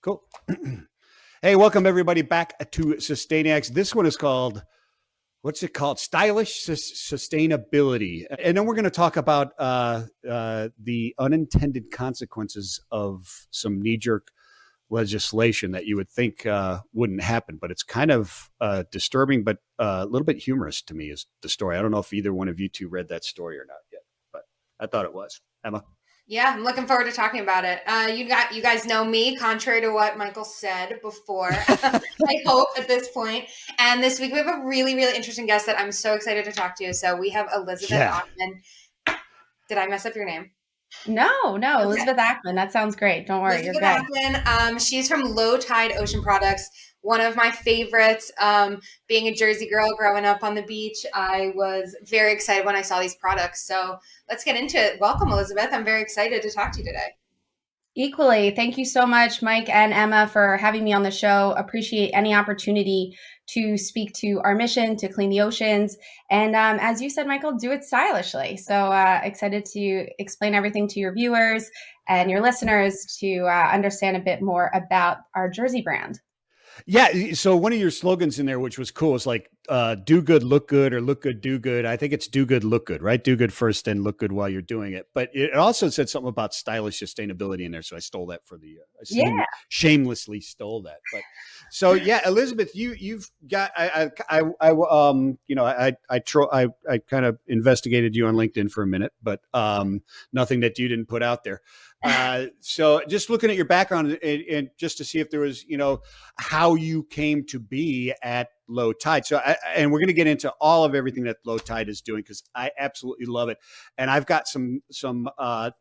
Cool. Hey, welcome everybody back to Sustainax. This one is called, what's it called? Stylish Sustainability. And then we're going to talk about the unintended consequences of some knee-jerk legislation that you would think wouldn't happen. But it's kind of disturbing, but a little bit humorous to me is the story. I don't know if either one of you two read that story or not yet, but I thought it was. Emma? Yeah, I'm looking forward to talking about it. You guys know me, contrary to what Michael said before. I hope at this point. And this week we have a really, really interesting guest that I'm so excited to talk to. So we have Elizabeth Ackmann. Did I mess up your name? No, okay. Elizabeth Ackmann. That sounds great. Don't worry, Elizabeth Ackmann. She's from LowTide Ocean Products. One of my favorites. Being a Jersey girl growing up on the beach, I was very excited when I saw these products. So let's get into it. Welcome, Elizabeth. I'm very excited to talk to you today. Equally. Thank you so much, Mike and Emma, for having me on the show. Appreciate any opportunity to speak to our mission to clean the oceans. And as you said, Michael, do it stylishly. So excited to explain everything to your viewers and your listeners to understand a bit more about our Jersey brand. Yeah. So one of your slogans in there, which was cool, is like do good, look good, or look good, do good. I think it's do good, look good, right? Do good first and look good while you're doing it. But it also said something about stylish sustainability in there. So I stole that for the, shamelessly stole that. But so, yeah, Elizabeth, you've got, I kind of investigated you on LinkedIn for a minute, but nothing that you didn't put out there. So just looking at your background and just to see if there was, how you came to be at LowTide. So, and we're going to get into all of everything that LowTide is doing because I absolutely love it. And I've got some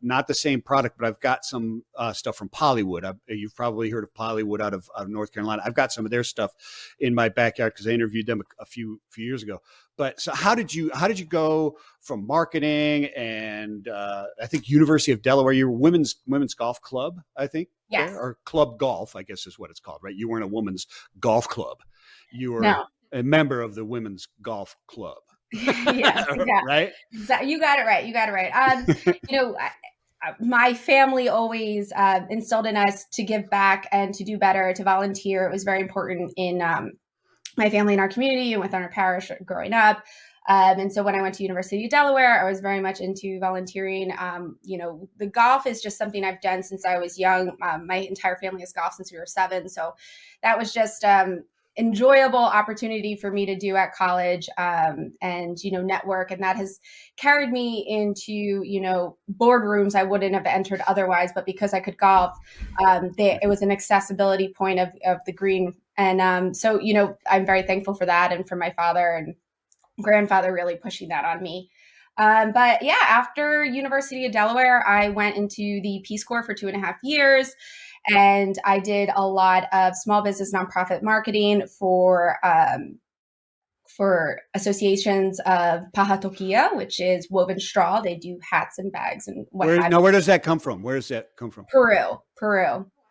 not the same product, but I've got some stuff from Pollywood. You've probably heard of Pollywood out of North Carolina. I've got some of their stuff in my backyard because I interviewed them a few years ago. But so how did you go from marketing and I think University of Delaware, you were women's golf club, I think, yes, or club golf, I guess is what it's called, right? You weren't a women's golf club. You were a member of the women's golf club. yeah. Right? You got it right. My family always instilled in us to give back and to do better, to volunteer. It was very important in my family and our community and within our parish growing up. And so when I went to University of Delaware, I was very much into volunteering. The golf is just something I've done since I was young. My entire family has golfed since we were 7. So that was just enjoyable opportunity for me to do at college and network. And that has carried me into, boardrooms I wouldn't have entered otherwise. But because I could golf, it was an accessibility point of the green. And so, I'm very thankful for that and for my father and grandfather really pushing that on me. But yeah, after University of Delaware, I went into the Peace Corps for 2.5 years. And I did a lot of small business nonprofit marketing for associations of Paja Toquilla, which is woven straw. They do hats and bags and where does that come from? Where does that come from? Peru.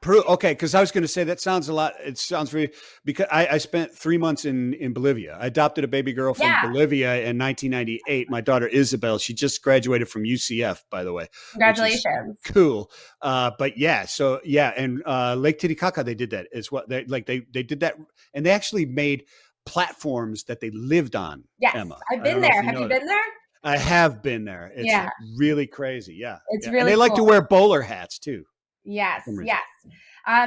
Okay, because I was going to say that sounds a lot. It sounds very because I spent 3 months in Bolivia. I adopted a baby girl from Bolivia in 1998. My daughter Isabel. She just graduated from UCF, by the way. Congratulations! Cool. But yeah, so yeah, and Lake Titicaca they did that is what they did that, and they actually made platforms that they lived on. Yes, Emma, I've been there. Have you been there? I have been there. It's really crazy. Yeah, it's really. And they cool. like to wear bowler hats too. Yes.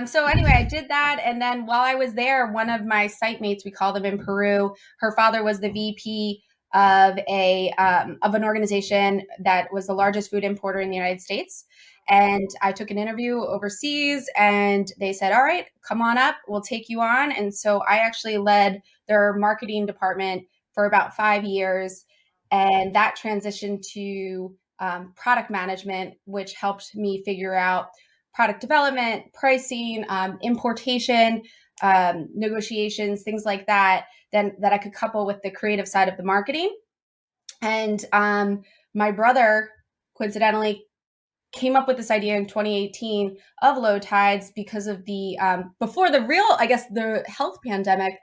So anyway, I did that. And then while I was there, one of my site mates, we call them in Peru, her father was the VP of an organization that was the largest food importer in the United States. And I took an interview overseas and they said, all right, come on up. We'll take you on. And so I actually led their marketing department for about 5 years. And that transitioned to product management, which helped me figure out product development, pricing, importation, negotiations, things like that, then that I could couple with the creative side of the marketing. And my brother, coincidentally, came up with this idea in 2018 of LowTides because of the before the health pandemic,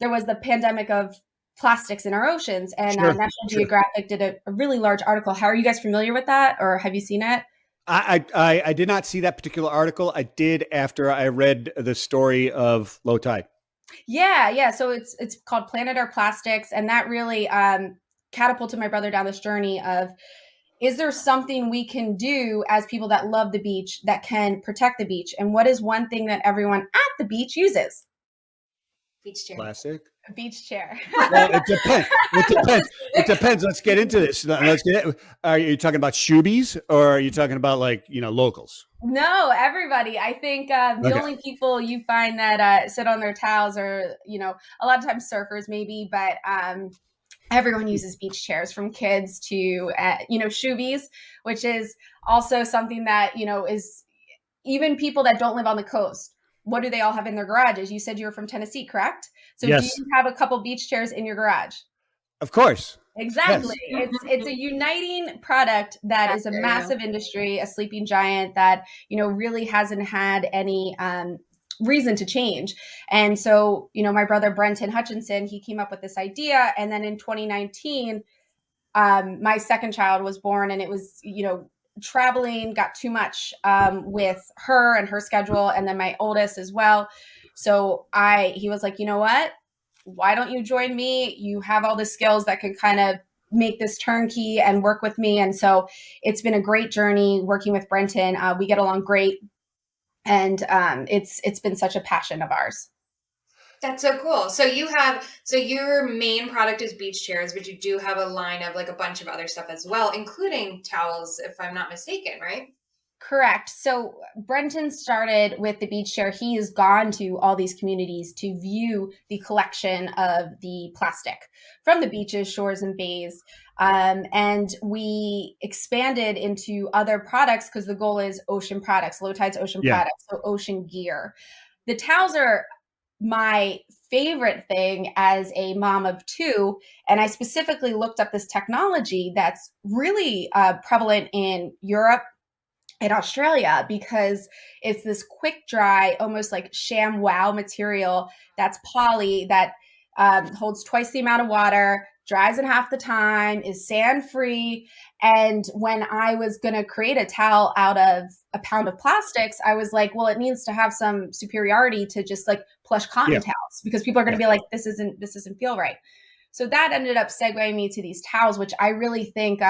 there was the pandemic of plastics in our oceans, and National Geographic did a really large article. How are you guys familiar with that, or have you seen it? I did not see that particular article. I did after I read the story of Low Tide. Yeah. So it's called Planet Our Plastics, and that really catapulted my brother down this journey of, is there something we can do as people that love the beach that can protect the beach? And what is one thing that everyone at the beach uses? Beach chair. Classic. A beach chair. Well, it depends. It depends. It depends. Let's get into this. Are you talking about shoebies, or are you talking about like, locals? No, everybody. I think the only people you find that sit on their towels are, a lot of times surfers maybe, but everyone uses beach chairs, from kids to, shoebies, which is also something that, is even people that don't live on the coast. What do they all have in their garages? You said you were from Tennessee, correct? So Yes. do you have a couple beach chairs in your garage? Of course. Exactly. Yes. It's a uniting product that is a massive industry, a sleeping giant that, really hasn't had any reason to change. And so, my brother Brenton Hutchinson, he came up with this idea. And then in 2019, my second child was born, and it was, traveling got too much with her and her schedule, and then my oldest as well. So he was like, you know what? Why don't you join me? You have all the skills that can kind of make this turnkey and work with me. And so it's been a great journey working with Brenton. We get along great, and it's been such a passion of ours. That's so cool. So your main product is beach chairs, but you do have a line of like a bunch of other stuff as well, including towels, if I'm not mistaken, right? Correct. So Brenton started with the beach chair. He has gone to all these communities to view the collection of the plastic from the beaches, shores, and bays. And we expanded into other products because the goal is ocean products, LowTides ocean products, so ocean gear. The towels are my favorite thing as a mom of two. And I specifically looked up this technology that's really prevalent in Europe and Australia, because it's this quick dry, almost like ShamWow material that's poly that holds twice the amount of water, dries in half the time, is sand free. And when I was going to create a towel out of a pound of plastics, I was like, well, it needs to have some superiority to just like plush cotton towels, because people are going to be like, this doesn't feel right. So that ended up segueing me to these towels, which I really think,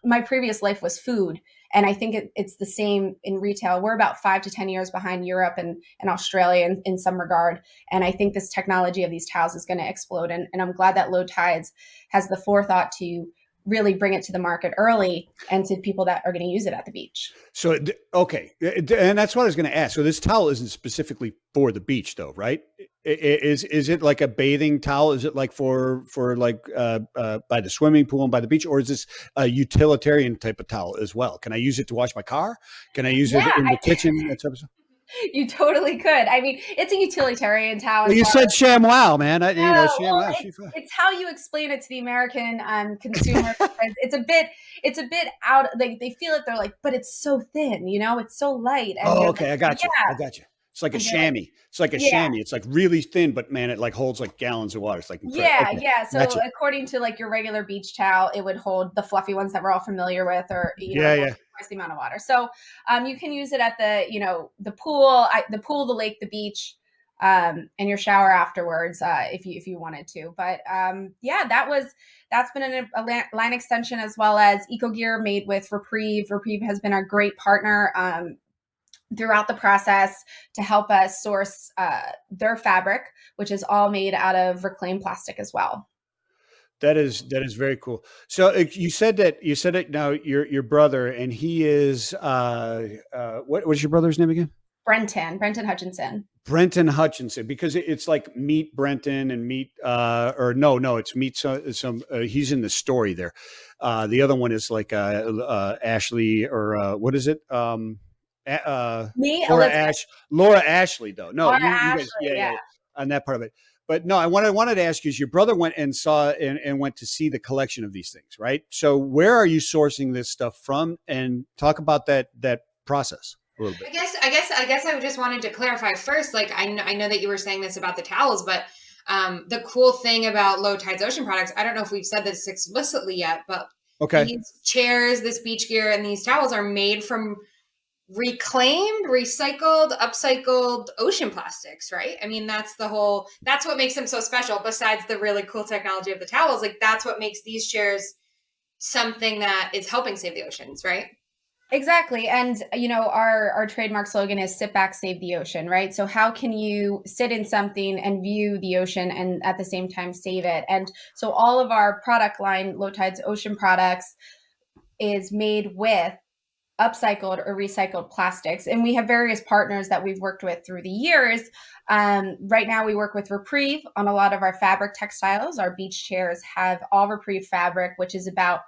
my previous life was food. And I think it's the same in retail. We're about 5 to 10 years behind Europe and Australia in some regard. And I think this technology of these towels is going to explode. And I'm glad that LowTides has the forethought to really bring it to the market early and to people that are going to use it at the beach. So, okay. And that's what I was going to ask. So this towel isn't specifically for the beach though, right? Is it like a bathing towel? Is it like for like by the swimming pool and by the beach, or is this a utilitarian type of towel as well? Can I use it to wash my car? Can I use it in the kitchen? That type of stuff? You totally could. I mean, it's a utilitarian towel. Well, you said ShamWow, man. ShamWow. Well, it's how you explain it to the American consumer. It's a bit out. They feel it. They're like, but it's so thin. It's so light. And okay, I got you. I got you. It's like a chamois. It's like a chamois. It's like really thin, but man, it like holds like gallons of water. It's like incredible. So according to like your regular beach towel, it would hold the fluffy ones that we're all familiar with, or twice the amount of water. So you can use it at the pool, the lake, the beach, and your shower afterwards if you wanted to. But that's been a line extension, as well as Eco Gear made with Reprieve. Reprieve has been a great partner throughout the process to help us source their fabric, which is all made out of reclaimed plastic as well. That is very cool. So you said that now your brother, and he is what's your brother's name again? Brenton Hutchinson. Brenton Hutchinson, because it's like meet Brenton and meet it's meet some he's in the story there. The other one is like Ashley, or what is it? Laura Ashley, though. No, Laura Ashley, yeah, on that part of it. But no, I wanted to ask you, is your brother went and saw and went to see the collection of these things, right? So where are you sourcing this stuff from? And talk about that process a little bit. I guess I just wanted to clarify first. Like I know that you were saying this about the towels, but the cool thing about LowTides Ocean Products, I don't know if we've said this explicitly yet, but Okay. These chairs, this beach gear, and these towels are made from reclaimed, recycled, upcycled ocean plastics, right? I mean, that's what makes them so special, besides the really cool technology of the towels. Like, that's what makes these chairs something that is helping save the oceans, right? Exactly. And, our trademark slogan is sit back, save the ocean, right? So how can you sit in something and view the ocean and at the same time save it? And so all of our product line, LowTides Ocean Products, is made with upcycled or recycled plastics. And we have various partners that we've worked with through the years. Right now, we work with Reprieve on a lot of our fabric textiles. Our beach chairs have all Reprieve fabric, which is about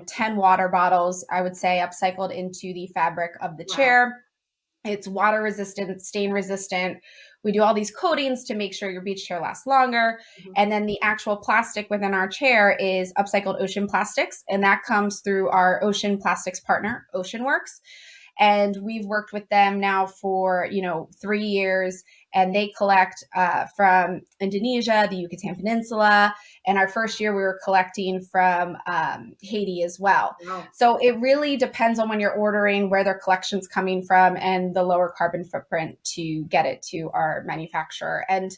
10 water bottles, I would say, upcycled into the fabric of the chair. It's water resistant, stain resistant. We do all these coatings to make sure your beach chair lasts longer. Mm-hmm. And then the actual plastic within our chair is upcycled ocean plastics. And that comes through our ocean plastics partner, OceanWorks. And we've worked with them now for 3 years, and they collect from Indonesia, the Yucatan Peninsula, and our first year we were collecting from Haiti as well. Wow. So it really depends on when you're ordering, where their collection's coming from, and the lower carbon footprint to get it to our manufacturer. And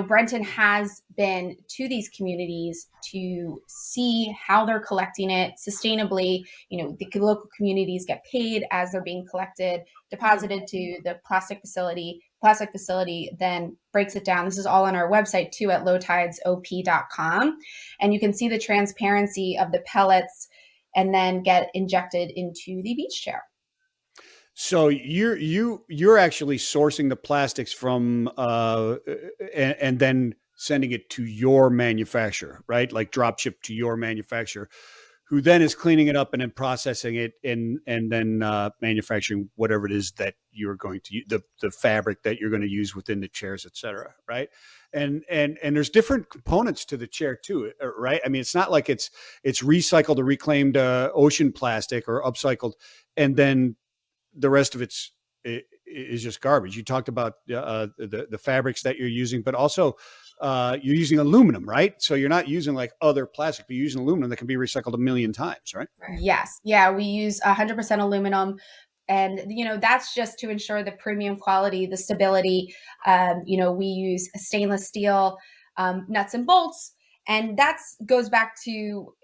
Brenton has been to these communities to see how they're collecting it sustainably. The local communities get paid as they're being collected, deposited to the plastic facility. Plastic facility then breaks it down. This is all on our website too, at lowtidesop.com. And you can see the transparency of the pellets and then get injected into the beach chair. So you're actually sourcing the plastics from and then sending it to your manufacturer, right? Like drop ship to your manufacturer, who then is cleaning it up and then processing it and then manufacturing whatever it is that you're going to use, the fabric that you're going to use within the chairs, et cetera, right? And there's different components to the chair too, right? I mean, it's not like it's recycled or reclaimed ocean plastic or upcycled, and then the rest of is just garbage. You talked about the fabrics that you're using, but also you're using aluminum, right? So you're not using like other plastic, but you're using aluminum that can be recycled 1 million times, right? Yes. Yeah. We use 100% aluminum. And, that's just to ensure the premium quality, the stability. We use stainless steel nuts and bolts. And that goes back to,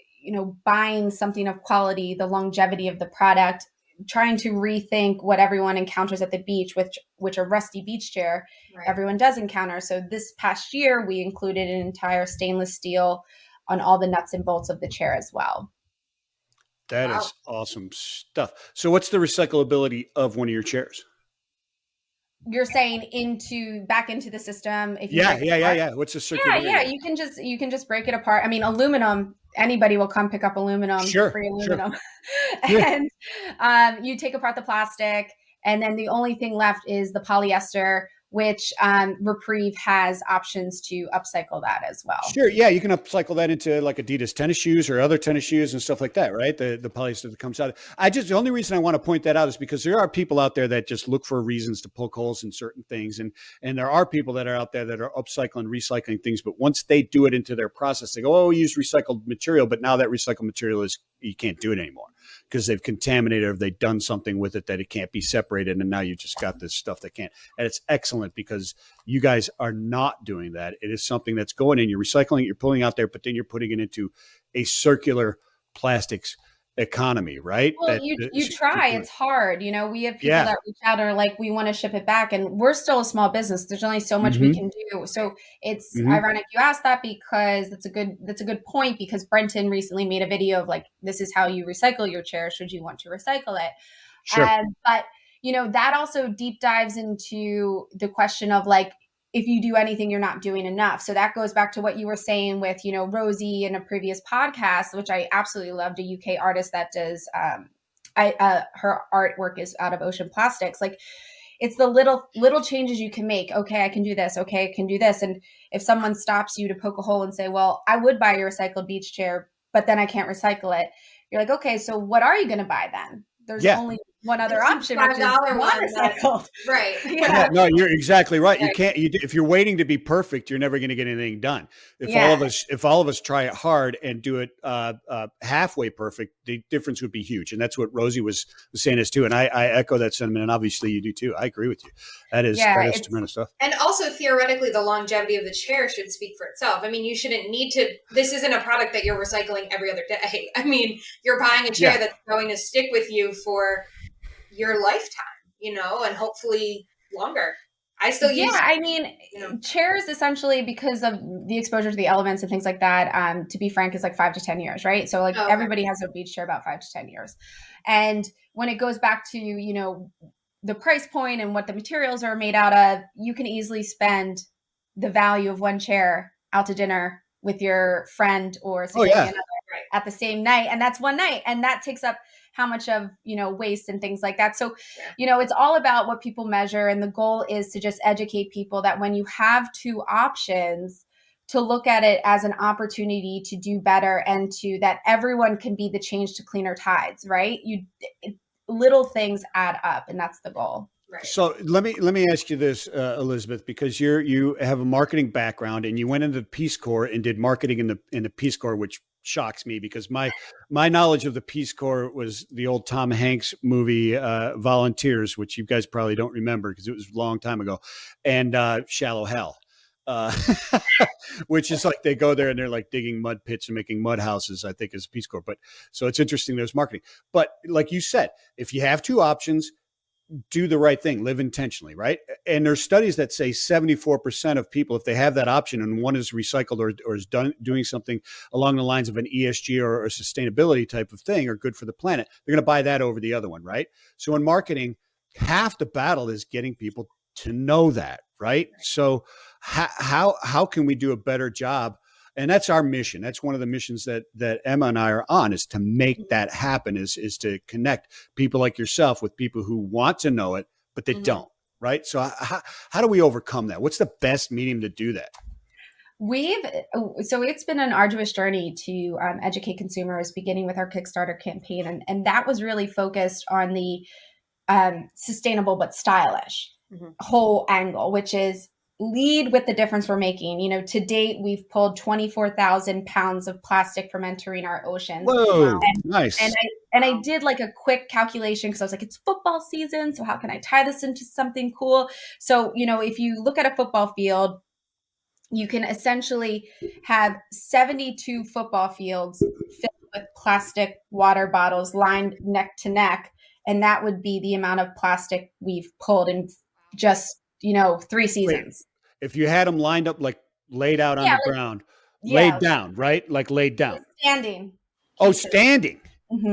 buying something of quality, the longevity of the product, trying to rethink what everyone encounters at the beach, which a rusty beach chair everyone does encounter. So this past year, we included an entire stainless steel on all the nuts and bolts of the chair as well. That is awesome stuff. So what's the recyclability of one of your chairs? You're saying back into the system? If you yeah. What's the circularity? Yeah. You can just break it apart. I mean, aluminum. Anybody will come pick up aluminum, free aluminum, and you take apart the plastic, and then the only thing left is the polyester, which Reprieve has options to upcycle that as well. Sure, yeah, you can upcycle that into like Adidas tennis shoes or other tennis shoes and stuff like that, right? The polyester that comes out. The only reason I want to point that out is because there are people out there that just look for reasons to poke holes in certain things, and there are people that are out there that are upcycling, recycling things, but once they do it into their process, they go, "Oh, we use recycled material," but now that recycled material you can't do it anymore because they've contaminated or they've done something with it that it can't be separated, and now you just got this stuff that can't. And it's excellent because you guys are not doing that. It is something that's going in, you're recycling, you're pulling out there, but then you're putting it into a circular plastics economy, right? Well, you try. It's hard. We have people that reach out and are like, we want to ship it back. And we're still a small business. There's only so much we can do. So it's ironic you asked that, because that's a good point, because Brenton recently made a video of like, this is how you recycle your chair. Should you want to recycle it? Sure. But that also deep dives into the question of like, if you do anything, you're not doing enough. So that goes back to what you were saying with, Rosie in a previous podcast, which I absolutely loved, a UK artist that does, her artwork is out of ocean plastics. Like, it's the little changes you can make. Okay, I can do this. Okay, I can do this. And if someone stops you to poke a hole and say, well, I would buy your recycled beach chair, but then I can't recycle it. You're like, okay, so what are you going to buy then? There's only one other It's option, the which is $5 one motorcycles. right. Yeah, no, you're exactly right. You Right. can't. If you're waiting to be perfect, you're never going to get anything done. If all of us try it hard and do it halfway perfect, the difference would be huge. And that's what Rosie was saying is too. And I echo that sentiment. And obviously, you do too. I agree with you. That is tremendous stuff. And also, theoretically, the longevity of the chair should speak for itself. I mean, you shouldn't need to. This isn't a product that you're recycling every other day. I mean, you're buying a chair that's going to stick with you for your lifetime, and hopefully longer. I still use. I mean, chairs essentially, because of the exposure to the elements and things like that, to be frank, is like 5 to 10 years, right? So like everybody has a beach chair about 5 to 10 years. And when it goes back to, the price point and what the materials are made out of, you can easily spend the value of one chair out to dinner with your friend or significant other at the same night. And that's one night. And that takes up how much of, waste and things like that. So, it's all about what people measure. And the goal is to just educate people that when you have two options, to look at it as an opportunity to do better and that everyone can be the change to cleaner tides, right? Little things add up, and that's the goal. Right. So let me ask you this, Elizabeth, because you have a marketing background and you went into the Peace Corps and did marketing in the Peace Corps, which shocks me because my knowledge of the Peace Corps was the old Tom Hanks movie Volunteers, which you guys probably don't remember because it was a long time ago, and Shallow Hell. Which is like they go there and they're like digging mud pits and making mud houses, I think, as Peace Corps. But so it's interesting there's marketing. But like you said, if you have two options, do the right thing, live intentionally, right? And there's studies that say 74% of people, if they have that option and one is recycled or is doing something along the lines of an ESG or a sustainability type of thing or good for the planet, they're going to buy that over the other one, right? So in marketing, half the battle is getting people to know that, right? So how can we do a better job? And that's our mission. That's one of the missions that Emma and I are on, is to make that happen, is to connect people like yourself with people who want to know it, but they don't, right? So how do we overcome that? What's the best medium to do that? So it's been an arduous journey to educate consumers, beginning with our Kickstarter campaign. And that was really focused on the sustainable but stylish whole angle, which is lead with the difference we're making. To date, we've pulled 24,000 pounds of plastic from entering our oceans. Whoa, nice. And I did like a quick calculation because I was like, it's football season, so how can I tie this into something cool? So, if you look at a football field, you can essentially have 72 football fields filled with plastic water bottles lined neck to neck. And that would be the amount of plastic we've pulled in just, 3 seasons. Wait, if you had them lined up, like laid out on the ground, laid down, right? Like laid down. Standing. Oh, standing.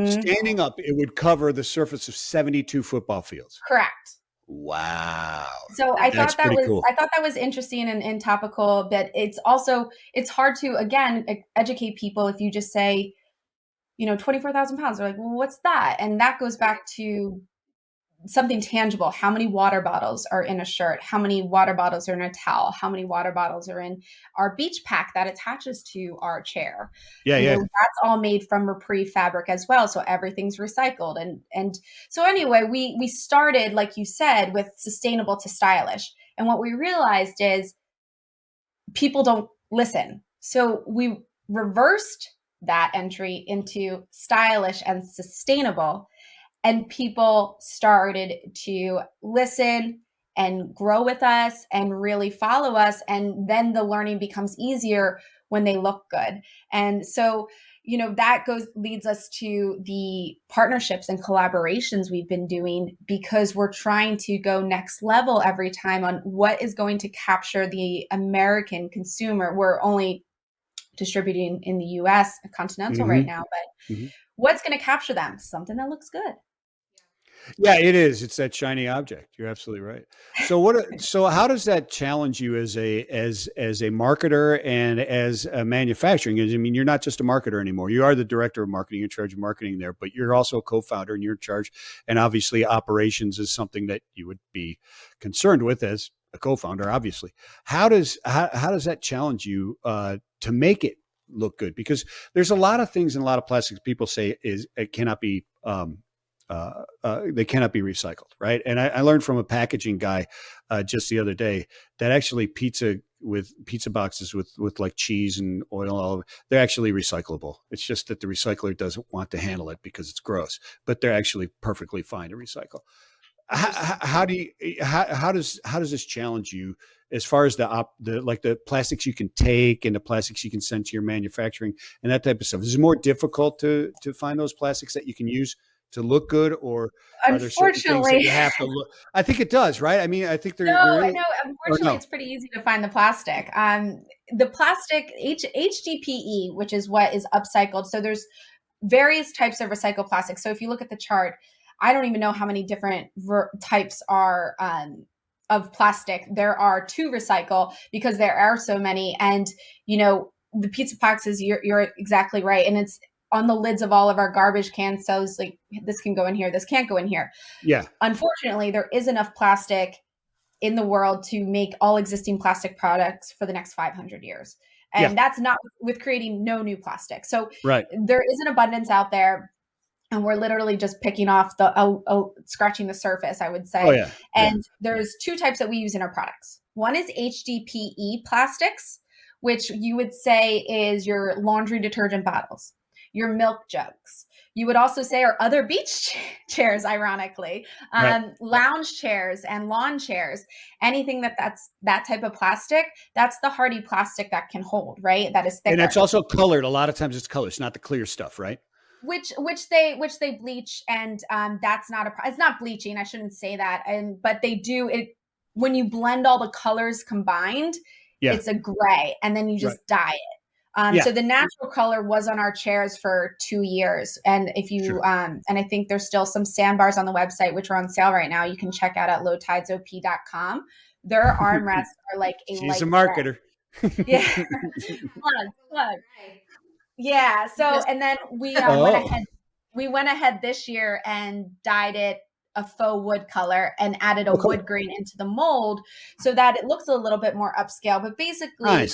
Standing up, it would cover the surface of 72 football fields. Correct. Wow. So I thought that was interesting and topical, but it's hard to, again, educate people if you just say, 24,000 pounds. They're like, well, what's that? And that goes back to something tangible. How many water bottles are in a shirt? How many water bottles are in a towel? How many water bottles are in our beach pack that attaches to our chair? That's all made from reprieve fabric as well. So everything's recycled. And so anyway, we started, like you said, with sustainable to stylish. And what we realized is people don't listen. So we reversed that entry into stylish and sustainable. And people started to listen and grow with us and really follow us. And then the learning becomes easier when they look good. And so, that leads us to the partnerships and collaborations we've been doing, because we're trying to go next level every time on what is going to capture the American consumer. We're only distributing in the US continental right now, but what's going to capture them? Something that looks good. Yeah, it is. It's that shiny object. You're absolutely right. So how does that challenge you as a marketer and as a manufacturing? I mean, you're not just a marketer anymore. You are the director of marketing, in charge of marketing there, but you're also a co-founder and you're in charge. And obviously operations is something that you would be concerned with as a co-founder, obviously. How does that challenge you to make it look good? Because there's a lot of things in a lot of plastics people say it cannot be they cannot be recycled, right? And I learned from a packaging guy just the other day that actually pizza boxes with like cheese and oil, all of it, they're actually recyclable. It's just that the recycler doesn't want to handle it because it's gross, but they're actually perfectly fine to recycle. How does this challenge you as far as the plastics you can take and the plastics you can send to your manufacturing and that type of stuff? Is it more difficult to find those plastics that you can use to look good, or are there certain things that Unfortunately, you have to look? I think it does, right? I mean, I think there no, is, no. or Unfortunately, no? it's pretty easy to find the plastic. The plastic HDPE, which is what is upcycled. So there's various types of recycled plastic. So if you look at the chart, I don't even know how many different types are of plastic there are to recycle, because there are so many. And the pizza boxes, you're exactly right, and it's on the lids of all of our garbage cans. So it's like, this can go in here, this can't go in here. Yeah. Unfortunately, there is enough plastic in the world to make all existing plastic products for the next 500 years. And that's not with creating no new plastic. So Right. there is an abundance out there, and we're literally just picking off scratching the surface, I would say. Oh yeah. And there's two types that we use in our products. One is HDPE plastics, which you would say is your laundry detergent bottles, your milk jugs. You would also say are other beach chairs, ironically, lounge chairs and lawn chairs. Anything that's that type of plastic, that's the hardy plastic that can hold, right? That is thicker. And it's also colored. A lot of times it's colored. It's not the clear stuff, right? Which they bleach, and that's not it's not bleaching. I shouldn't say that. But they do it when you blend all the colors combined. It's a gray, and then you just dye it. So the natural color was on our chairs for 2 years. And if you, and I think there's still some sandbars on the website, which are on sale right now. You can check out at lowtidesop.com. Their armrests are like a She's a marketer. Yeah. plug. Yeah. So, and then we went ahead this year and dyed it a faux wood color and added a wood grain into the mold so that it looks a little bit more upscale. But basically,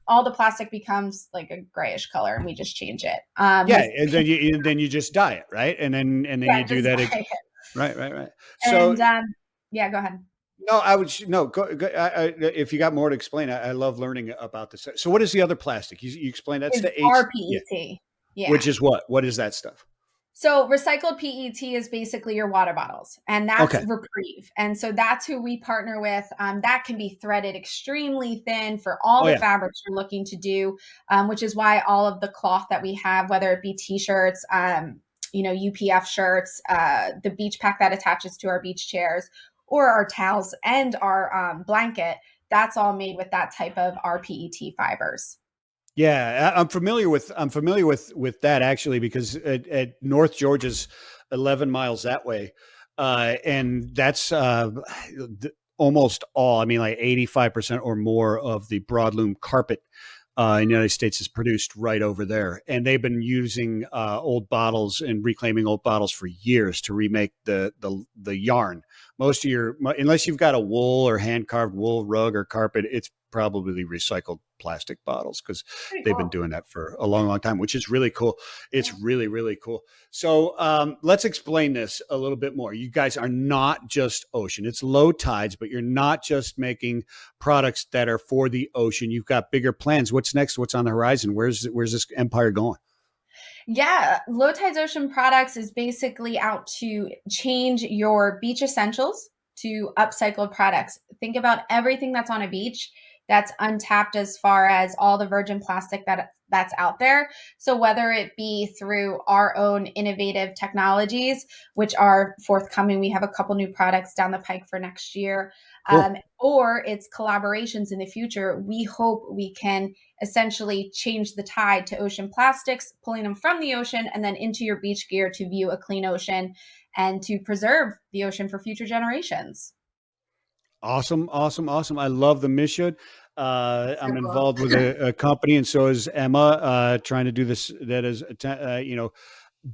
all the plastic becomes like a grayish color, and we just change it. And then you just dye it, right? And then you do that. Right. So go ahead. No, I would if you got more to explain. I love learning about this. So what is the other plastic? You explained that's the RPET. Yeah. Which is what? What is that stuff? So recycled PET is basically your water bottles, and that's Reprieve. And so that's who we partner with. That can be threaded extremely thin for all the fabrics you're looking to do, which is why all of the cloth that we have, whether it be t-shirts, UPF shirts, the beach pack that attaches to our beach chairs, or our towels and our blanket, that's all made with that type of RPET fibers. Yeah, I'm familiar with that actually, because at North Georgia's 11 miles that way, and that's almost all. I mean, like 85% or more of the broadloom carpet in the United States is produced right over there, and they've been using old bottles and reclaiming old bottles for years to remake the yarn. Most of unless you've got a wool or hand carved wool rug or carpet, it's probably recycled plastic bottles, because they've been doing that for a long, long time, which is really cool. It's really, really cool. So let's explain this a little bit more. You guys are not just ocean. It's LowTides, but you're not just making products that are for the ocean. You've got bigger plans. What's next? What's on the horizon? Where's this empire going? Yeah, LowTides Ocean Products is basically out to change your beach essentials to upcycled products. Think about everything that's on a beach that's untapped as far as all the virgin plastic that's out there. So whether it be through our own innovative technologies, which are forthcoming, we have a couple new products down the pike for next year, or it's collaborations in the future, we hope we can essentially change the tide to ocean plastics, pulling them from the ocean and then into your beach gear to view a clean ocean and to preserve the ocean for future generations. Awesome. I love the mission. I'm involved with a company, and so is Emma, trying to do this. That is,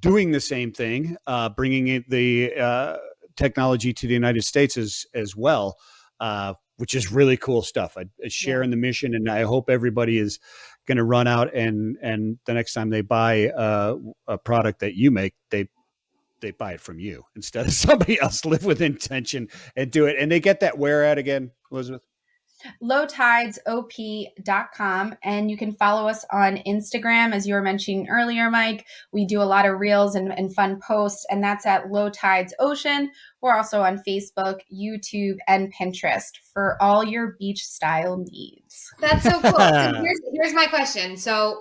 doing the same thing, bringing the technology to the United States as well, which is really cool stuff. I share in the mission, and I hope everybody is going to run out and the next time they buy a product that you make, they they buy it from you instead of somebody else. Live with intention and do it. And they get that where at again, Elizabeth? LowTidesOP.com. And you can follow us on Instagram, as you were mentioning earlier, Mike. We do a lot of reels and fun posts, and that's at Low Tides Ocean. We're also on Facebook, YouTube, and Pinterest for all your beach style needs. That's so cool. So here's my question. So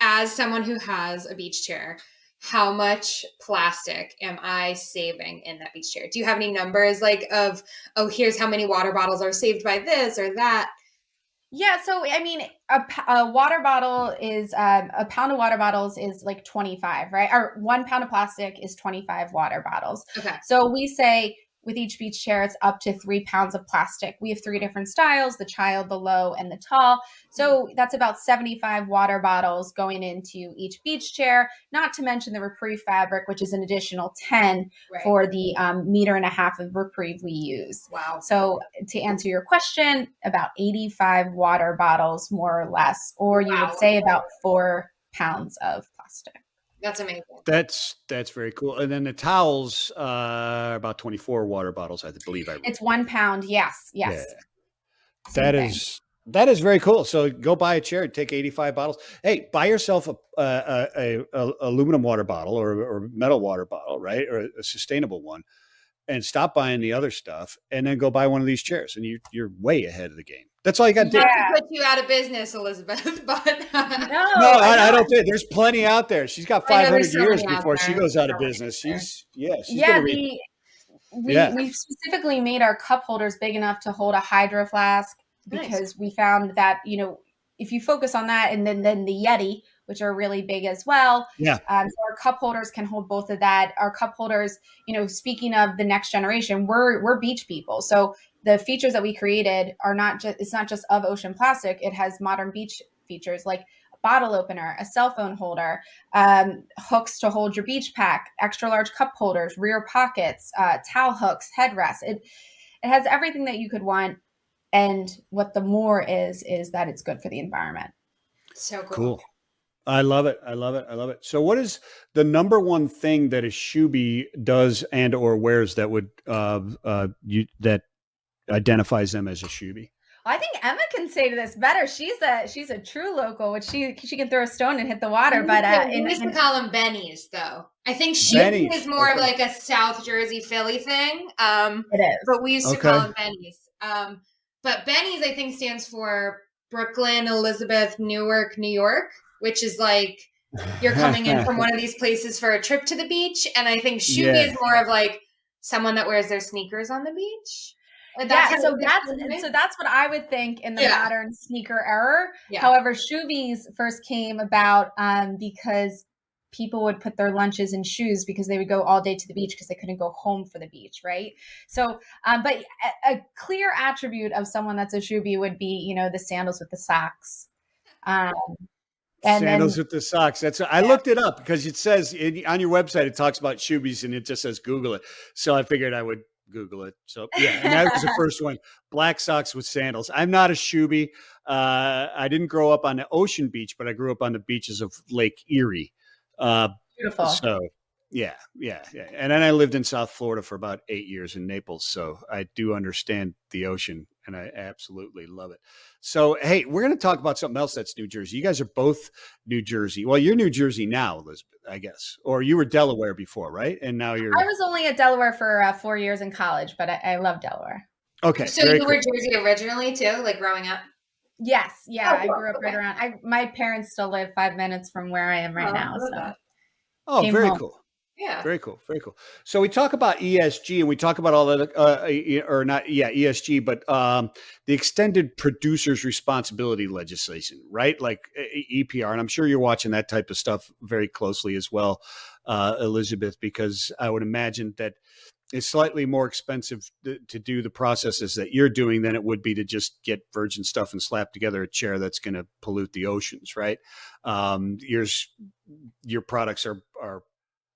as someone who has a beach chair, how much plastic am I saving in that beach chair? Do you have any numbers like of, oh, here's how many water bottles are saved by this or that? Yeah. So, I mean, a water bottle is, a pound of water bottles is like 25, right? Or 1 pound of plastic is 25 water bottles. Okay. So we say with each beach chair, it's up to 3 pounds of plastic. We have 3 different styles, the child, the low, and the tall. So that's about 75 water bottles going into each beach chair, not to mention the Reprieve fabric, which is an additional 10 for the 1.5 meters of Reprieve we use. Wow. So to answer your question, about 85 water bottles, more or less, or you would say about 4 pounds of plastic. That's amazing. That's very cool. And then the towels are about 24 water bottles, I believe. It's 1 pound. Yes. Yeah. That is very cool. So go buy a chair and take 85 bottles. Hey, buy yourself a aluminum water bottle or metal water bottle, right? Or a sustainable one, and stop buying the other stuff, and then go buy one of these chairs, and you're way ahead of the game. That's all you got to do. Not to put you out of business, Elizabeth, but no, I don't think there's plenty out there. She's got 500 years before she goes out of business. She's we specifically made our cup holders big enough to hold a hydro flask because we found that, if you focus on that and then the Yeti, which are really big as well. Yeah. So our cup holders can hold both of that. Our cup holders, speaking of the next generation, we're beach people. So the features that we created are it's not just of ocean plastic. It has modern beach features like a bottle opener, a cell phone holder, hooks to hold your beach pack, extra large cup holders, rear pockets, towel hooks, headrests. It has everything that you could want. And what the more is that it's good for the environment. So cool. I love it. So what is the number one thing that a Shoeby does and or wears that would that identifies them as a Shoeby? Well, I think Emma can say to this better. She's a true local, which she can throw a stone and hit the water. But we used to call them bennies, though. I think Shoeby is more of like a South Jersey, Philly thing. It is, but we used to call them bennies. But bennies, I think, stands for Brooklyn, Elizabeth, Newark, New York, which is like you're coming in from one of these places for a trip to the beach. And I think Shoeby is more of like someone that wears their sneakers on the beach. So that's what I would think in the modern sneaker era. Yeah. However, Shoobies first came about because people would put their lunches in shoes because they would go all day to the beach because they couldn't go home for the beach, right? So, but a clear attribute of someone that's a Shoobie would be, the sandals with the socks. Sandals with the socks. I looked it up because it says on your website, it talks about Shoobies and it just says Google it. So I figured I would Google it. So and that was the first one. Black socks with sandals. I'm not a Shoobie. I didn't grow up on the ocean beach, but I grew up on the beaches of Lake Erie. Beautiful. So yeah. And then I lived in South Florida for about 8 years in Naples. So I do understand the ocean and I absolutely love it. So, hey, we're going to talk about something else that's New Jersey. You guys are both New Jersey. Well, you're New Jersey now, Elizabeth, I guess, or you were Delaware before, right? And now you're. I was only at Delaware for 4 years in college, but I love Delaware. Okay. So you were Jersey originally too, like growing up? Yes. Yeah. I grew up right around. My parents still live 5 minutes from where I am right now. So. Very home. cool. Yeah. Very cool. Very cool. So we talk about ESG and we talk about all that, ESG, but the extended producer's responsibility legislation, right? Like EPR. And I'm sure you're watching that type of stuff very closely as well, Elizabeth, because I would imagine that it's slightly more expensive to do the processes that you're doing than it would be to just get virgin stuff and slap together a chair that's going to pollute the oceans, right? Your products are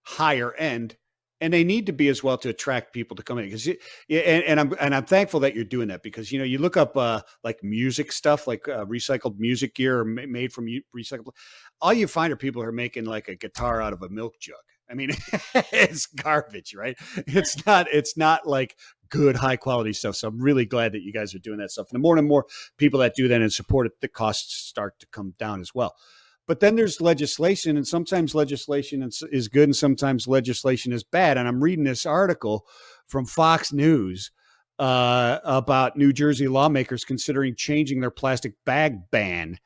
higher end, and they need to be as well to attract people to come in. Because I'm thankful that you're doing that because you look up like music stuff, like recycled music gear or made from recycled. All you find are people who are making like a guitar out of a milk jug. I mean, it's garbage, right? It's not like good, high quality stuff. So I'm really glad that you guys are doing that stuff. And the more and more people that do that and support it, the costs start to come down as well. But then there's legislation, and sometimes legislation is good and sometimes legislation is bad. And I'm reading this article from Fox News about New Jersey lawmakers considering changing their plastic bag ban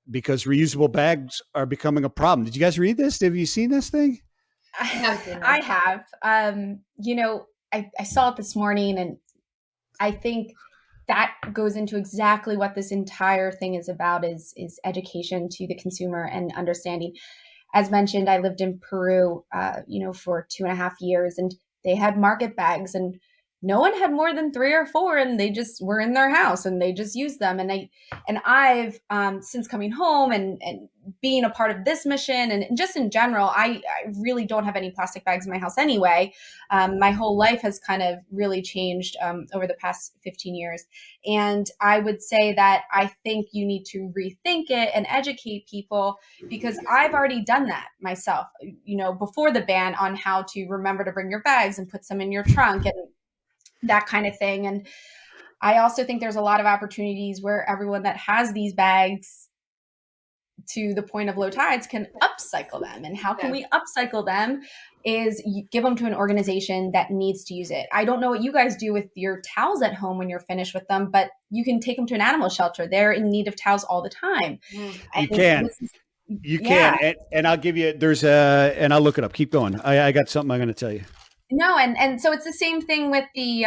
because reusable bags are becoming a problem. Did you guys read this? Have you seen this thing? I have. I saw it this morning, and I think that goes into exactly what this entire thing is about is education to the consumer and understanding. As mentioned, I lived in Peru, for 2.5 years, and they had market bags, and no one had more than 3 or 4, and they just were in their house and they just used them. And I've since coming home and being a part of this mission and just in general, I really don't have any plastic bags in my house anyway. My whole life has kind of really changed over the past 15 years. And I would say that I think you need to rethink it and educate people, because I've already done that myself, before the ban, on how to remember to bring your bags and put some in your trunk and that kind of thing. And I also think there's a lot of opportunities where everyone that has these bags, to the point of LowTides, can upcycle them. And how can we upcycle them is you give them to an organization that needs to use it. I don't know what you guys do with your towels at home when you're finished with them, but you can take them to an animal shelter. They're in need of towels all the time. You can. And I'll give you, and I'll look it up. Keep going. I got something I'm going to tell you. No, and so it's the same thing with the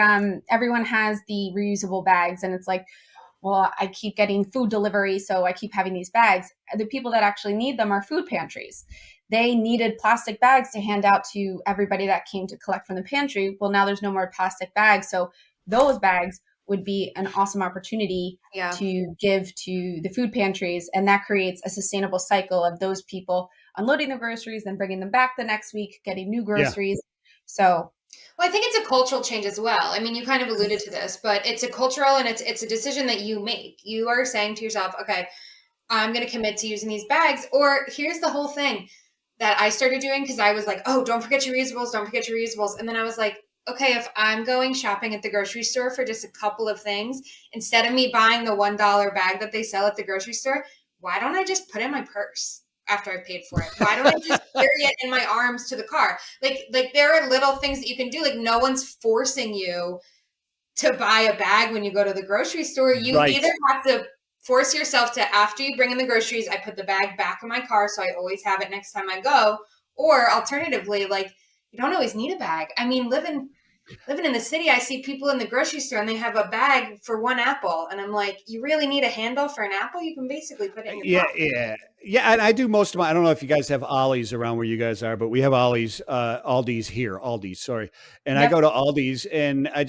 everyone has the reusable bags, and it's like, well, I keep getting food delivery, so I keep having these bags. The people that actually need them are food pantries. They needed plastic bags to hand out to everybody that came to collect from the pantry. Well, now there's no more plastic bags, so those bags would be an awesome opportunity to give to the food pantries, and that creates a sustainable cycle of those people unloading the groceries, then bringing them back the next week, getting new groceries. So, well, I think it's a cultural change as well. I mean, you kind of alluded to this, but it's a cultural and it's a decision that you make. You are saying to yourself, okay, I'm going to commit to using these bags. Or here's the whole thing that I started doing, because I was like, oh, don't forget your reusables, don't forget your reusables. And then I was like, okay, if I'm going shopping at the grocery store for just a couple of things, instead of me buying the $1 bag that they sell at the grocery store, why don't I just put it in my purse after I paid for it? Why don't I just carry it in my arms to the car? Like there are little things that you can do. Like, no one's forcing you to buy a bag when you go to the grocery store. You either have to force yourself to, after you bring in the groceries, I put the bag back in my car so I always have it next time I go. Or alternatively, like, you don't always need a bag. I mean, living in the city, I see people in the grocery store and they have a bag for 1 apple. And I'm like, you really need a handle for an apple? You can basically put it in your pocket. Yeah. And I do most of my, I don't know if you guys have Ollie's around where you guys are, but we have Aldi's here, sorry. And I go to Aldi's and I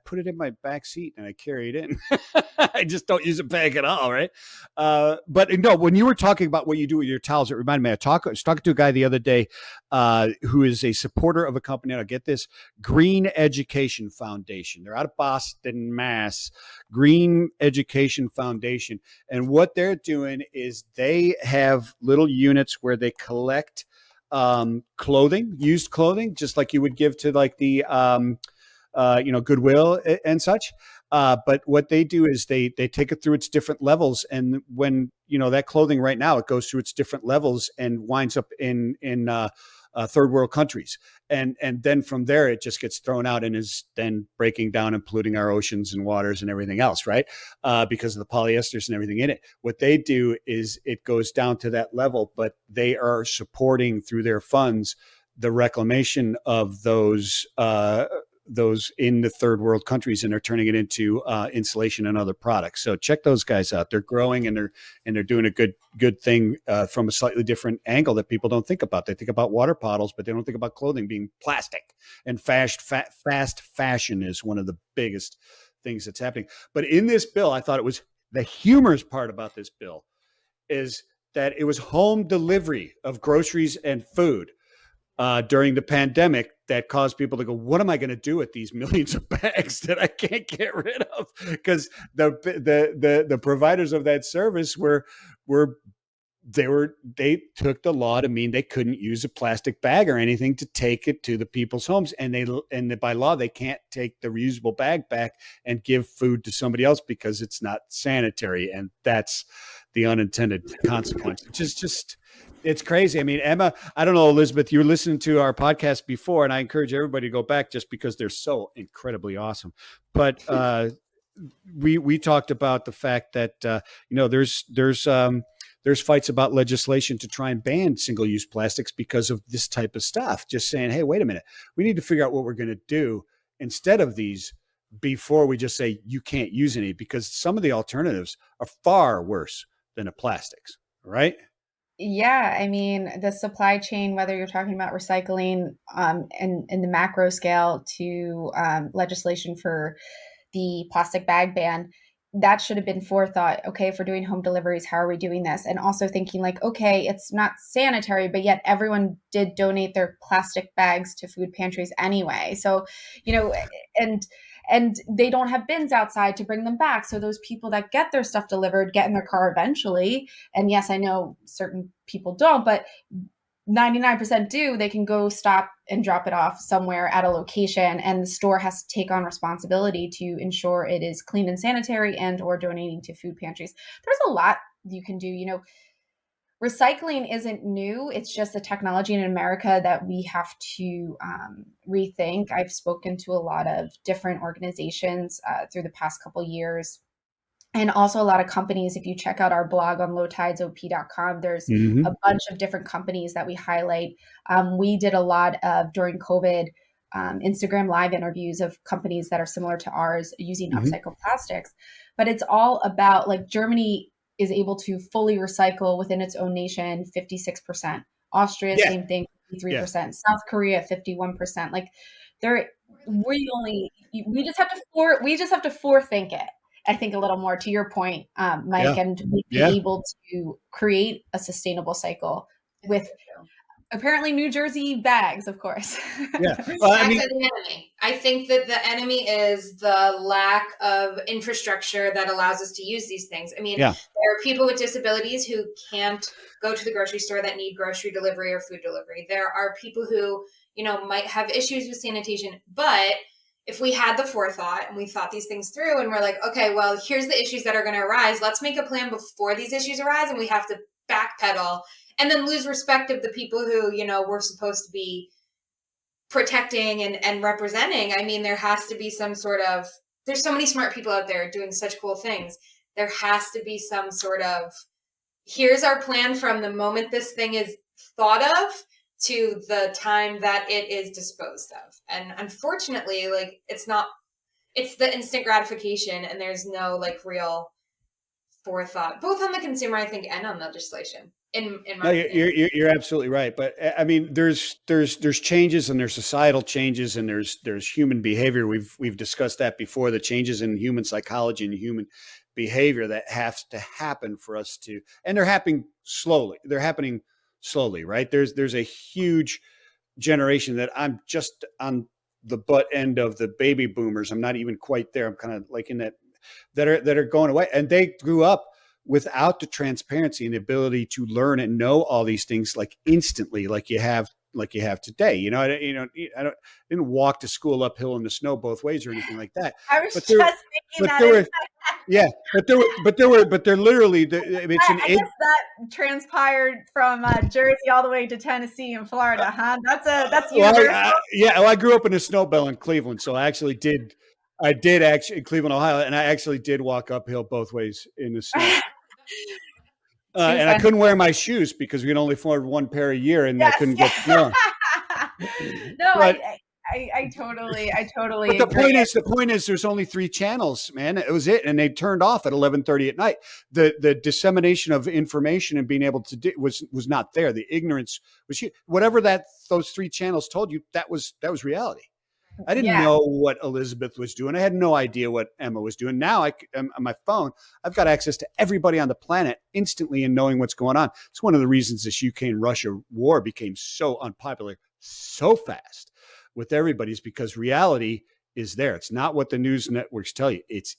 put it in my back seat and I carry it in. I just don't use a bag at all. Right. But no, when you were talking about what you do with your towels, it reminded me, I was talking to a guy the other day who is a supporter of a company. And I'll get this, Green Education Foundation. They're out of Boston, Mass. Green Education Foundation. And what they're doing is they have little units where they collect clothing, used clothing, just like you would give to like the Goodwill and such. But what they do is they take it through its different levels, and when that clothing right now, it goes through its different levels and winds up in third world countries, and then from there it just gets thrown out and is then breaking down and polluting our oceans and waters and everything else, right? Because of the polyesters and everything in it. What they do is it goes down to that level, but they are supporting through their funds the reclamation of those in the third world countries, and they're turning it into insulation and other products. So check those guys out. They're growing and they're doing a good thing from a slightly different angle that people don't think about. They think about water bottles, but they don't think about clothing being plastic. And fast fashion is one of the biggest things that's happening. But in this bill, I thought it was the humorous part about this bill is that it was home delivery of groceries and food during the pandemic that caused people to go, what am I going to do with these millions of bags that I can't get rid of? Because the providers of that service were they took the law to mean they couldn't use a plastic bag or anything to take it to the people's homes. And by law, they can't take the reusable bag back and give food to somebody else because it's not sanitary. And that's the unintended consequence. It's crazy. I mean, Emma, I don't know, Elizabeth, you were listening to our podcast before, and I encourage everybody to go back just because they're so incredibly awesome. But we talked about the fact that there's fights about legislation to try and ban single-use plastics because of this type of stuff. Just saying, hey, wait a minute, we need to figure out what we're going to do instead of these before we just say you can't use any, because some of the alternatives are far worse than the plastics, right? Yeah, I mean, the supply chain, whether you're talking about recycling and in the macro scale to legislation for the plastic bag ban, that should have been forethought. Okay, if we're doing home deliveries, how are we doing this? And also thinking like, okay, it's not sanitary, but yet everyone did donate their plastic bags to food pantries anyway. So, and they don't have bins outside to bring them back. So those people that get their stuff delivered get in their car eventually. And yes, I know certain people don't, but 99% do. They can go stop and drop it off somewhere at a location, and the store has to take on responsibility to ensure it is clean and sanitary and or donating to food pantries. There's a lot you can do. Recycling isn't new. It's just a technology in America that we have to rethink. I've spoken to a lot of different organizations through the past couple years, and also a lot of companies. If you check out our blog on lowtidesop.com, there's a bunch of different companies that we highlight. We did a lot of, during COVID, Instagram live interviews of companies that are similar to ours using upcycled plastics. But it's all about, like, Germany is able to fully recycle within its own nation 56%. Austria, same thing, 53%. South Korea, 51%. Like, we just have to forethink it. I think a little more to your point, Mike, and be able to create a sustainable cycle with apparently New Jersey bags, of course. Yeah. Well, I think that the enemy is the lack of infrastructure that allows us to use these things. I mean, there are people with disabilities who can't go to the grocery store that need grocery delivery or food delivery. There are people who, might have issues with sanitation, but if we had the forethought and we thought these things through and we're like, okay, well, here's the issues that are going to arise. Let's make a plan before these issues arise, and we have to backpedal and then lose respect of the people who, we're supposed to be protecting and representing. I mean, there has to be some sort of, there's so many smart people out there doing such cool things. There has to be some sort of, here's our plan from the moment this thing is thought of to the time that it is disposed of. And unfortunately, it's the instant gratification, and there's no real forethought, both on the consumer, I think, and on legislation. You're absolutely right. But I mean, there's changes, and there's societal changes, and there's human behavior. We've discussed that before, the changes in human psychology and human behavior that has to happen for us to, and they're happening slowly. Right? There's a huge generation that I'm just on the butt end of the baby boomers. I'm not even quite there. I'm kind of like in that are going away, and they grew up without the transparency and the ability to learn and know all these things instantly, like you have today. I didn't walk to school uphill in the snow both ways or anything like that. I was thinking that. But they're literally. I guess that transpired from Jersey all the way to Tennessee and Florida, huh? That's universal. I grew up in a snow belt in Cleveland, so I did actually in Cleveland, Ohio, and I actually did walk uphill both ways in the snow. And I couldn't wear my shoes because we could only afford one pair a year, and I couldn't get snow. No, but, I totally. But the point is, there's only 3 channels, man. It was it, and they turned off at 11:30 at night. The dissemination of information and being able to do was not there. The ignorance was huge. Whatever those 3 channels told you, that was reality. I didn't know what Elizabeth was doing. I had no idea what Emma was doing. Now on my phone, I've got access to everybody on the planet instantly and knowing what's going on. It's one of the reasons this Ukraine-Russia war became so unpopular so fast with everybody, is because reality is there. It's not what the news networks tell you. It's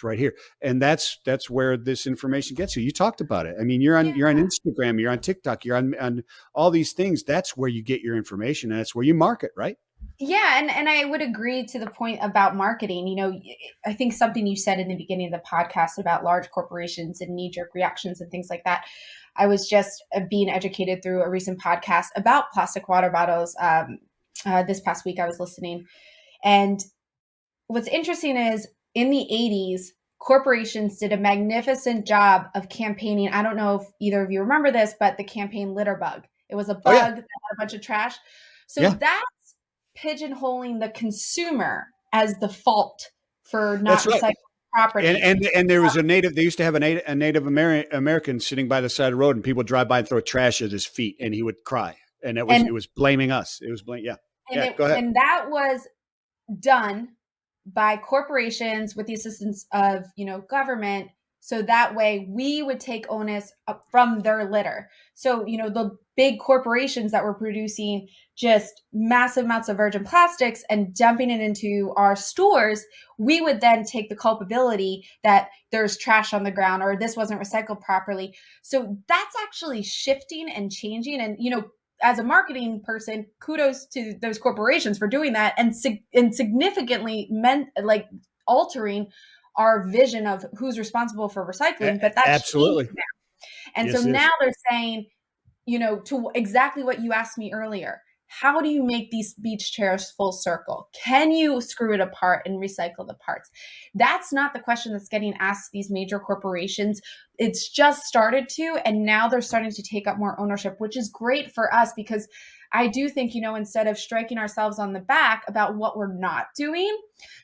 right here. And that's where this information gets you. You talked about it. I mean, you're on Instagram, you're on TikTok, you're on all these things. That's where you get your information, and that's where you market, right? Yeah, and I would agree to the point about marketing. You know, I think something you said in the beginning of the podcast about large corporations and knee-jerk reactions and things like that. I was just being educated through a recent podcast about plastic water bottles. This past week I was listening. And what's interesting is in the 80s, corporations did a magnificent job of campaigning. I don't know if either of you remember this, but the campaign litter bug. It was a bug that had a bunch of trash. So that's pigeonholing the consumer as the fault for not recycling property. And there was they used to have a Native American sitting by the side of the road, and people drive by and throw trash at his feet, and he would cry. And it was blaming us. It was blaming, go ahead. And that was done by corporations with the assistance of, government. So that way we would take onus from their litter. So, the big corporations that were producing just massive amounts of virgin plastics and dumping it into our stores, we would then take the culpability that there's trash on the ground or this wasn't recycled properly. So that's actually shifting and changing. And, as a marketing person, kudos to those corporations for doing that and significantly altering our vision of who's responsible for recycling. But that's absolutely. And yes, so now they're saying, to exactly what you asked me earlier, how do you make these beach chairs full circle? Can you screw it apart and recycle the parts? That's not the question that's getting asked these major corporations. It's just started to, and now they're starting to take up more ownership, which is great for us because I do think, instead of striking ourselves on the back about what we're not doing,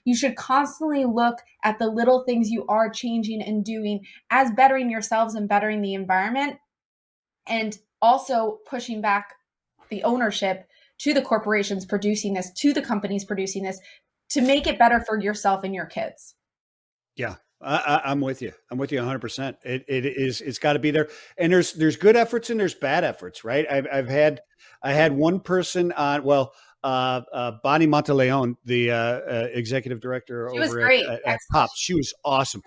you should constantly look at the little things you are changing and doing as bettering yourselves and bettering the environment, and also pushing back the ownership to the corporations producing this, to the companies producing this, to make it better for yourself and your kids. Yeah, I'm with you. I'm with you 100%. It's got to be there. And there's good efforts and there's bad efforts, right? I had one person on, Bonnie Monteleone, the executive director over at Pops. She was awesome.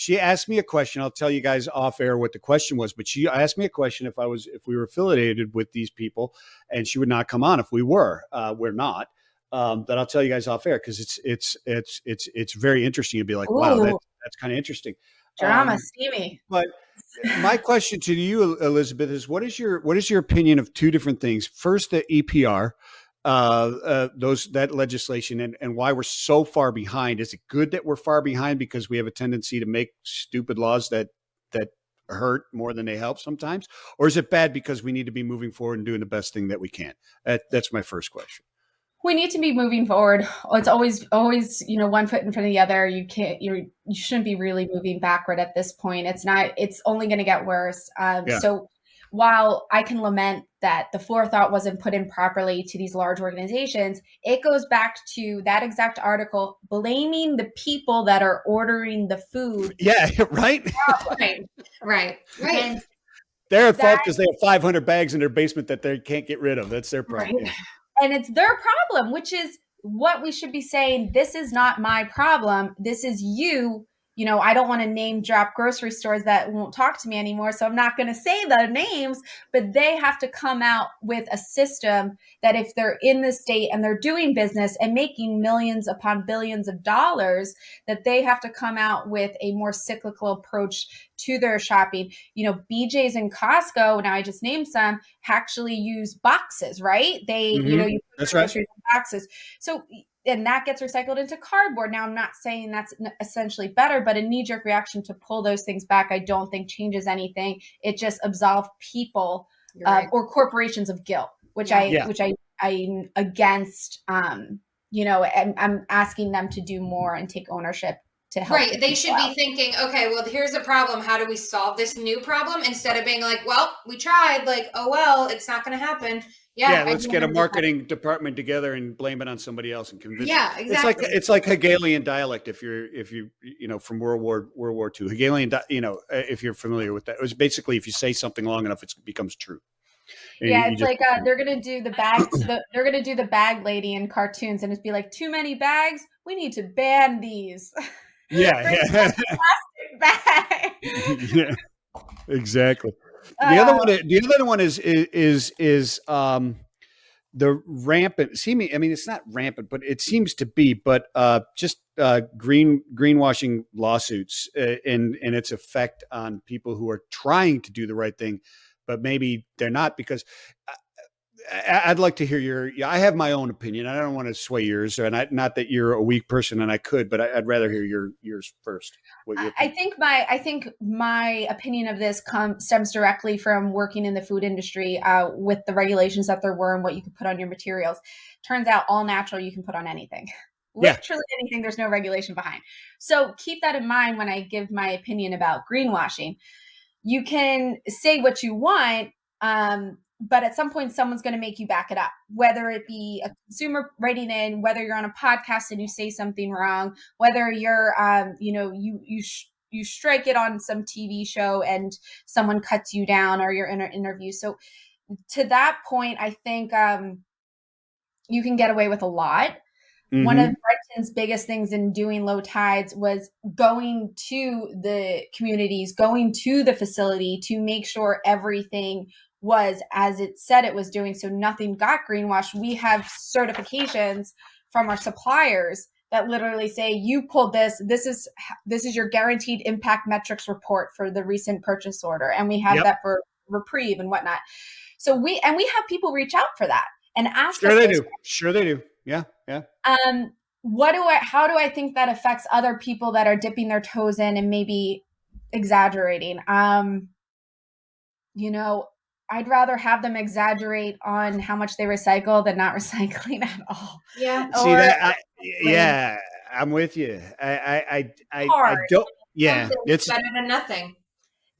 She asked me a question. I'll tell you guys off air what the question was, but she asked me a question if we were affiliated with these people, and she would not come on if we were. We're not. But I'll tell you guys off air because it's very interesting. You'd be like, wow, that's kind of interesting. Drama, steamy. But my question to you, Elizabeth, is what is your opinion of two different things? First, the EPR. That legislation and why we're so far behind. Is it good that we're far behind because we have a tendency to make stupid laws that hurt more than they help sometimes? Or is it bad because we need to be moving forward and doing the best thing that we can? That's my first question. We need to be moving forward. It's always, one foot in front of the other. You shouldn't be really moving backward at this point. It's only going to get worse. So while I can lament that the forethought wasn't put in properly to these large organizations, it goes back to that exact article blaming the people that are ordering the food. Yeah, right. Right. And they're at fault because they have 500 bags in their basement that they can't get rid of. That's their problem. Right. Yeah. And it's their problem, which is what we should be saying. This is not my problem. This is you. I don't want to name drop grocery stores that won't talk to me anymore. So I'm not going to say the names, but they have to come out with a system that if they're in the state and they're doing business and making millions upon billions of dollars, that they have to come out with a more cyclical approach to their shopping. BJ's and Costco, now I just named some, actually use boxes, right? They, you put that's groceries in boxes. So, and that gets recycled into cardboard. Now, I'm not saying that's essentially better, but a knee-jerk reaction to pull those things back, I don't think changes anything. It just absolves people or corporations of guilt, which I'm against. And I'm asking them to do more and take ownership to help. Right. They should be thinking, okay, well, here's a problem. How do we solve this new problem? Instead of being like, well, we tried, it's not going to happen. Yeah, let's get a marketing department together and blame it on somebody else and convince. Yeah, exactly. It's like Hegelian dialect. If you from World War II, Hegelian, if you're familiar with that, it was basically if you say something long enough, it becomes true. Yeah, You it's just like they're gonna do the they're gonna do the bag lady in cartoons, and it's be like, too many bags. We need to ban these. yeah, Bring yeah. back. Yeah, exactly. Uh, The other one is the rampant seeming. I mean, it's not rampant, but it seems to be. But just greenwashing lawsuits and its effect on people who are trying to do the right thing, but maybe they're not because. I'd like to hear your. Yeah, I have my own opinion. I don't want to sway yours, and not that you're a weak person, and I could, but I'd rather hear yours first. What your I opinion? think my opinion of this stems directly from working in the food industry with the regulations that there were and what you could put on your materials. Turns out all natural you can put on anything. Yeah. Literally anything, there's no regulation behind. So keep that in mind when I give my opinion about greenwashing. You can say what you want, but at some point someone's going to make you back it up, whether it be a consumer writing in, whether you're on a podcast and you say something wrong, whether you're you strike it on some TV show and someone cuts you down, or you're in an interview. So to that point, I think you can get away with a lot. One of Mm-hmm. Brenton's biggest things in doing LowTides was going to the communities, going to the facility to make sure everything was as it said it was doing. So nothing got greenwashed. We have certifications from our suppliers that literally say, you pulled this. This is your guaranteed impact metrics report for the recent purchase order. And we have Yep. that for Reprieve and whatnot. So we have people reach out for that and ask Sure us they those. do. Sure they do. Yeah. Yeah. How do I think that affects other people that are dipping their toes in and maybe exaggerating? I'd rather have them exaggerate on how much they recycle than not recycling at all. Yeah. See Or that? Yeah, I'm with you. I hard. don't. Yeah, Something's it's better than nothing.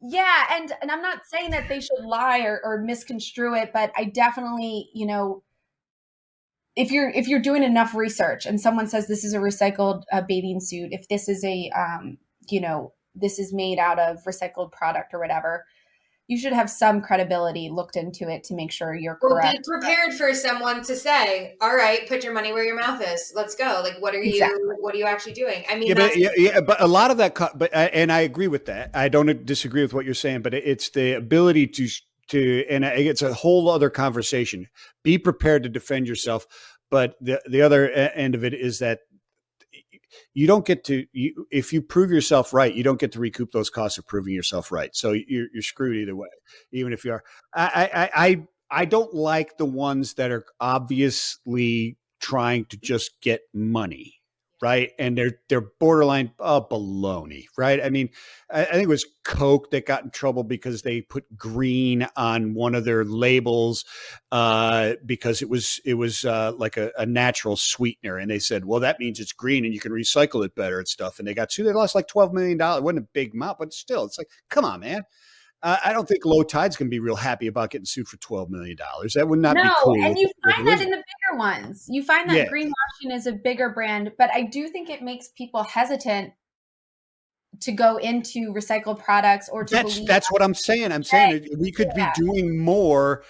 Yeah, and I'm not saying that they should lie or misconstrue it, but I definitely, if you're doing enough research and someone says this is a recycled bathing suit, if this is this is made out of recycled product or whatever, you should have some credibility looked into it to make sure you're Well, correct. be prepared for someone to say, "All right, put your money where your mouth is. Let's go." Like, what are you actually doing? I mean, but a lot of that. And I agree with that. I don't disagree with what you're saying, but it's the ability and it's a whole other conversation. Be prepared to defend yourself, but the other end of it is that you don't get to if you prove yourself right, you don't get to recoup those costs of proving yourself right. So you're screwed either way, even if you are. I don't like the ones that are obviously trying to just get money, right? And they're borderline baloney, right? I mean, I think it was Coke that got in trouble because they put green on one of their labels because it was like a natural sweetener, and they said, well, that means it's green and you can recycle it better and stuff. And they got sued. They lost like $12 million. It wasn't a big amount, but still, it's like, come on, man. I don't think LowTides can be real happy about getting sued for $12 million. That would not be cool. And you find that in the bigger ones. You find that Yeah. greenwashing is a bigger brand, but I do think it makes people hesitant to go into recycled products or to believe. That's what I'm saying. I'm saying we could be doing more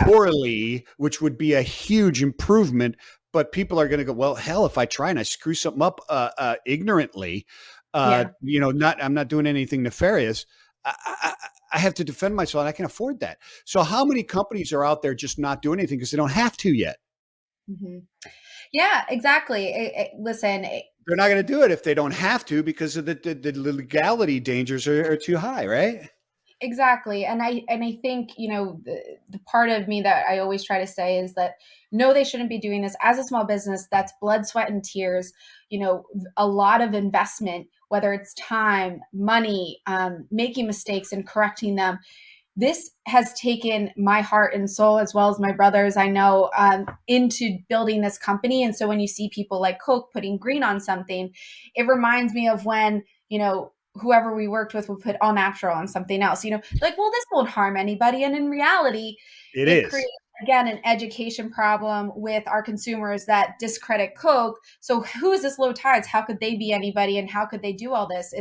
poorly, which would be a huge improvement. But people are going to go, well, hell, if I try and I screw something up ignorantly, I'm not doing anything nefarious. I have to defend myself, and I can afford that. So how many companies are out there just not doing anything because they don't have to yet? Mm-hmm. Yeah, exactly. Listen, they're not going to do it if they don't have to because of the legality dangers are too high, right? Exactly. And I think, the part of me that I always try to say is that, no, they shouldn't be doing this. As a small business, that's blood, sweat, and tears, a lot of investment, whether it's time, money, making mistakes and correcting them. This has taken my heart and soul, as well as my brother's, I know, into building this company. And so when you see people like Coke putting green on something, it reminds me of when, whoever we worked with would put all natural on something else, like, well, this won't harm anybody. And in reality, it is. creates again, an education problem with our consumers that discredit Coke. So who is this LowTides? How could they be anybody? And how could they do all this?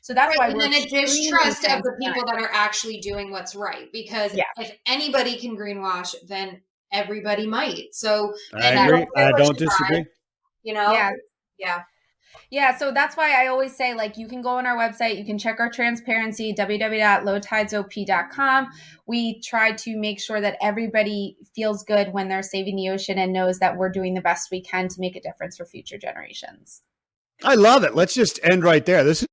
So that's why and we're then a distrust of the people transparent. that are actually doing what's right. Because Yeah. if anybody can greenwash, then everybody might. So I then agree. I don't try, disagree. you know? Yeah. Yeah. Yeah, so that's why I always say, like, you can go on our website, you can check our transparency, www.lowtidesop.com. We try to make sure that everybody feels good when they're saving the ocean and knows that we're doing the best we can to make a difference for future generations. I love it. Let's just end right there. This